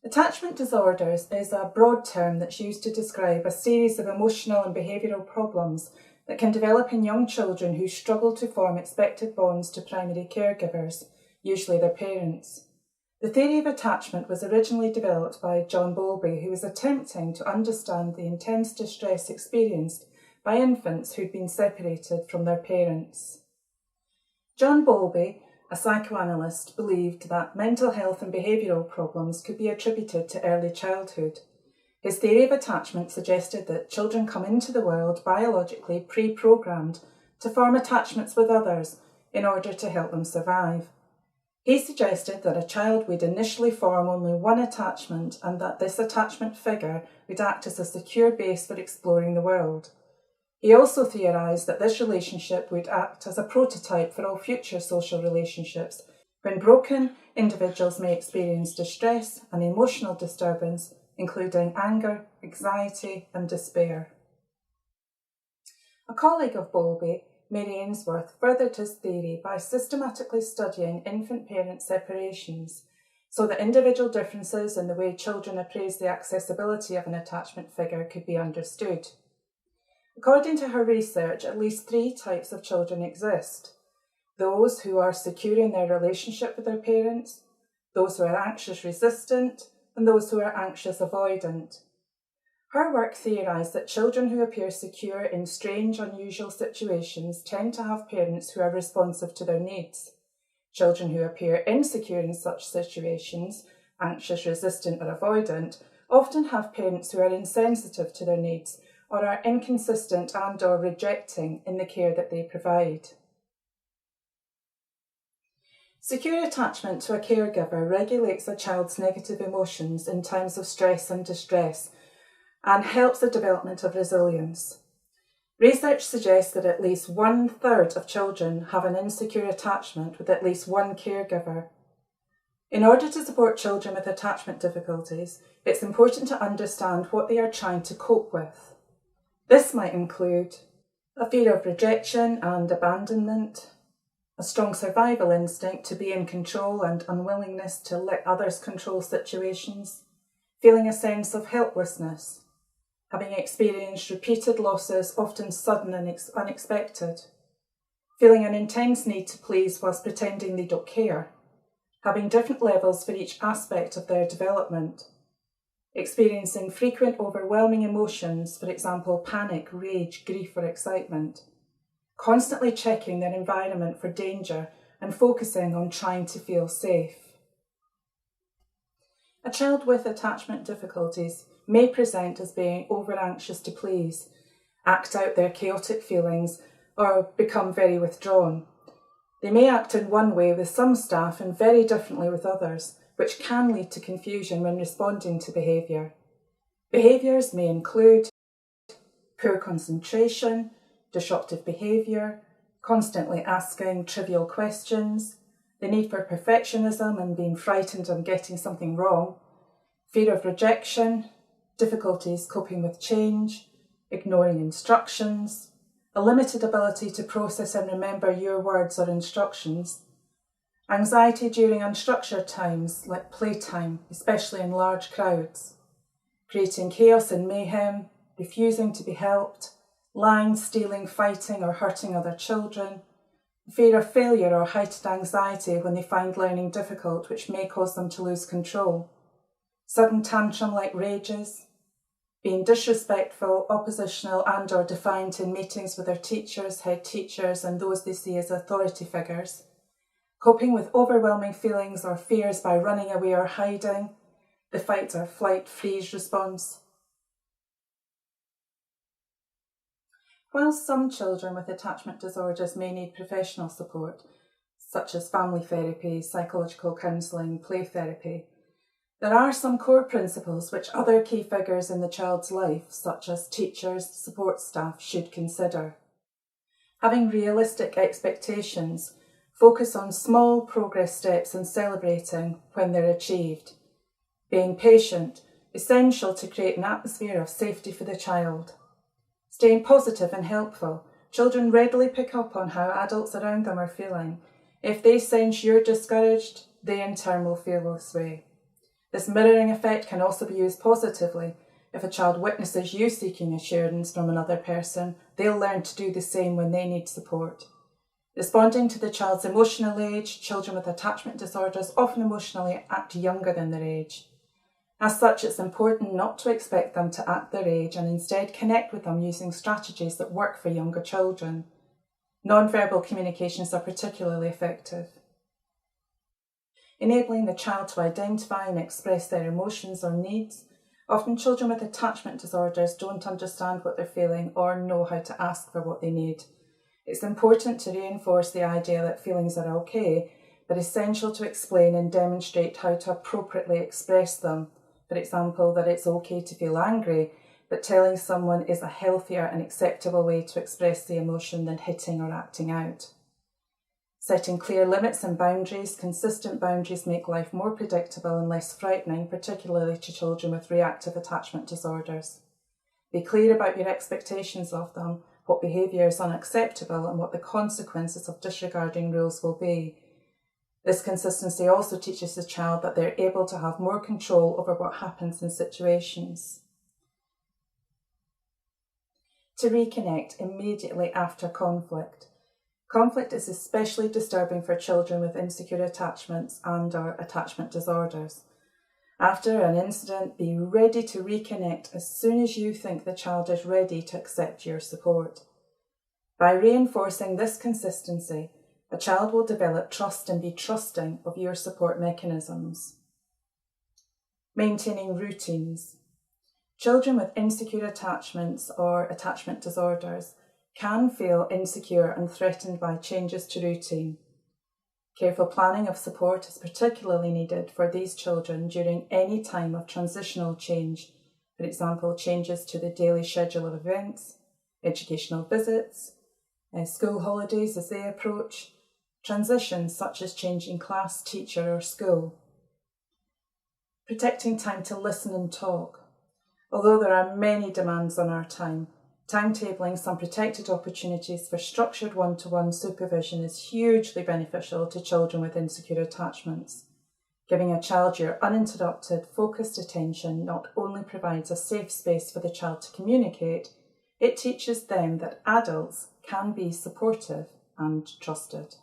Attachment disorders is a broad term that's used to describe a series of emotional and behavioural problems that can develop in young children who struggle to form expected bonds to primary caregivers, usually their parents. The theory of attachment was originally developed by John Bowlby, who was attempting to understand the intense distress experienced by infants who'd been separated from their parents. John Bowlby, a psychoanalyst, believed that mental health and behavioural problems could be attributed to early childhood. His theory of attachment suggested that children come into the world biologically pre-programmed to form attachments with others in order to help them survive. He suggested that a child would initially form only one attachment and that this attachment figure would act as a secure base for exploring the world. He also theorised that this relationship would act as a prototype for all future social relationships. When broken, individuals may experience distress and emotional disturbance, including anger, anxiety, and despair. A colleague of Bowlby, Mary Ainsworth, furthered his theory by systematically studying infant-parent separations so that individual differences in the way children appraise the accessibility of an attachment figure could be understood. According to her research, at least 3 types of children exist: those who are secure in their relationship with their parents, those who are anxious resistant, and those who are anxious avoidant. Her work theorised that children who appear secure in strange, unusual situations tend to have parents who are responsive to their needs. Children who appear insecure in such situations, anxious, resistant, or avoidant, often have parents who are insensitive to their needs or are inconsistent and/or rejecting in the care that they provide. Secure attachment to a caregiver regulates a child's negative emotions in times of stress and distress and helps the development of resilience. Research suggests that at least 1/3 of children have an insecure attachment with at least one caregiver. In order to support children with attachment difficulties, it's important to understand what they are trying to cope with. This might include a fear of rejection and abandonment, a strong survival instinct to be in control and unwillingness to let others control situations, feeling a sense of helplessness, having experienced repeated losses, often sudden and unexpected, feeling an intense need to please whilst pretending they don't care, having different levels for each aspect of their development, experiencing frequent overwhelming emotions, for example, panic, rage, grief, or excitement, constantly checking their environment for danger and focusing on trying to feel safe. A child with attachment difficulties may present as being over-anxious to please, act out their chaotic feelings, or become very withdrawn. They may act in one way with some staff and very differently with others, which can lead to confusion when responding to behaviour. Behaviours may include poor concentration, disruptive behaviour, constantly asking trivial questions, the need for perfectionism and being frightened of getting something wrong, fear of rejection, difficulties coping with change, ignoring instructions, a limited ability to process and remember your words or instructions, anxiety during unstructured times like playtime, especially in large crowds, creating chaos and mayhem, refusing to be helped, lying, stealing, fighting or hurting other children, fear of failure or heightened anxiety when they find learning difficult, which may cause them to lose control, sudden tantrum-like rages, being disrespectful, oppositional and/or defiant in meetings with their teachers, head teachers and those they see as authority figures, coping with overwhelming feelings or fears by running away or hiding, the fight or flight freeze response. While some children with attachment disorders may need professional support, such as family therapy, psychological counselling, play therapy, there are some core principles which other key figures in the child's life, such as teachers, support staff, should consider. Having realistic expectations, focus on small progress steps and celebrating when they're achieved. Being patient, essential to create an atmosphere of safety for the child. Staying positive and helpful, children readily pick up on how adults around them are feeling. If they sense you're discouraged, they in turn will feel this way. This mirroring effect can also be used positively. If a child witnesses you seeking assurance from another person, they'll learn to do the same when they need support. Responding to the child's emotional age, children with attachment disorders often emotionally act younger than their age. As such, it's important not to expect them to act their age and instead connect with them using strategies that work for younger children. Non-verbal communications are particularly effective. Enabling the child to identify and express their emotions or needs. Often children with attachment disorders don't understand what they're feeling or know how to ask for what they need. It's important to reinforce the idea that feelings are okay, but essential to explain and demonstrate how to appropriately express them. For example, that it's okay to feel angry, but telling someone is a healthier and acceptable way to express the emotion than hitting or acting out. Setting clear limits and boundaries. Consistent boundaries make life more predictable and less frightening, particularly to children with reactive attachment disorders. Be clear about your expectations of them, what behaviour is unacceptable, and what the consequences of disregarding rules will be. This consistency also teaches the child that they're able to have more control over what happens in situations. To reconnect immediately after conflict. Conflict is especially disturbing for children with insecure attachments and/or attachment disorders. After an incident, be ready to reconnect as soon as you think the child is ready to accept your support. By reinforcing this consistency, a child will develop trust and be trusting of your support mechanisms. Maintaining routines. Children with insecure attachments or attachment disorders can feel insecure and threatened by changes to routine. Careful planning of support is particularly needed for these children during any time of transitional change, for example, changes to the daily schedule of events, educational visits, school holidays as they approach, transitions such as changing class, teacher or school. Protecting time to listen and talk. Although there are many demands on our time, timetabling some protected opportunities for structured one-to-one supervision is hugely beneficial to children with insecure attachments. Giving a child your uninterrupted, focused attention not only provides a safe space for the child to communicate, it teaches them that adults can be supportive and trusted.